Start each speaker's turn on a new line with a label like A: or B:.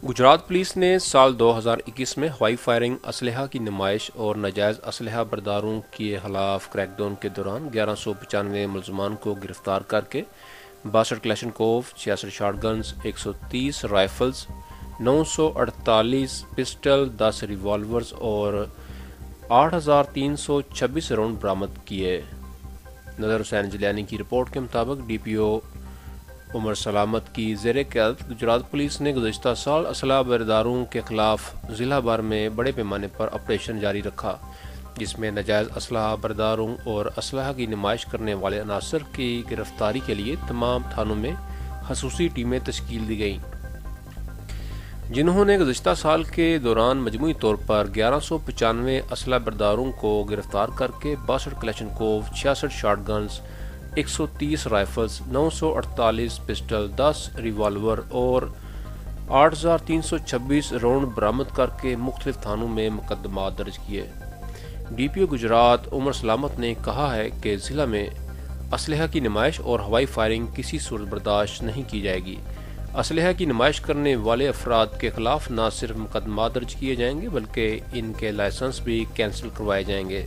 A: Gujarat police نے سال 2021 میں ہوائی فائرنگ، اسلحہ کی نمائش اور ناجائز اسلحہ برداروں کے خلاف کریک ڈاؤن کے دوران 1195 ملزمان کو گرفتار کر کے 62 Kalashnikov, 66 shot guns, 130 rifles, 948 pistol, 10 revolvers اور 8326 راؤنڈ برآمد کیے۔ نظر حسین جیلانی کی رپورٹ کے مطابق ڈی پی او عمر سلامت کی زیر قیادت گجرات پولیس نے گزشتہ سال اسلحہ برداروں کے خلاف ضلع بھر میں بڑے پیمانے پر آپریشن جاری رکھا، جس میں ناجائز اسلحہ برداروں اور اسلحہ کی نمائش کرنے والے عناصر کی گرفتاری کے لیے تمام تھانوں میں خصوصی ٹیمیں تشکیل دی گئیں، جنہوں نے گزشتہ سال کے دوران مجموعی طور پر 1195 اسلحہ برداروں کو گرفتار کر کے 62 Kalashnikov, 66 shot guns, 130 rifles, 948 pistol, 10 revolver اور 8326 راؤنڈ برآمد کر کے مختلف تھانوں میں مقدمات درج کیے۔ ڈی پی او گجرات عمر سلامت نے کہا ہے کہ ضلع میں اسلحہ کی نمائش اور ہوائی فائرنگ کسی صورت برداشت نہیں کی جائے گی۔ اسلحہ کی نمائش کرنے والے افراد کے خلاف نہ صرف مقدمات درج کیے جائیں گے بلکہ ان کے لائسنس بھی کینسل کروائے جائیں گے۔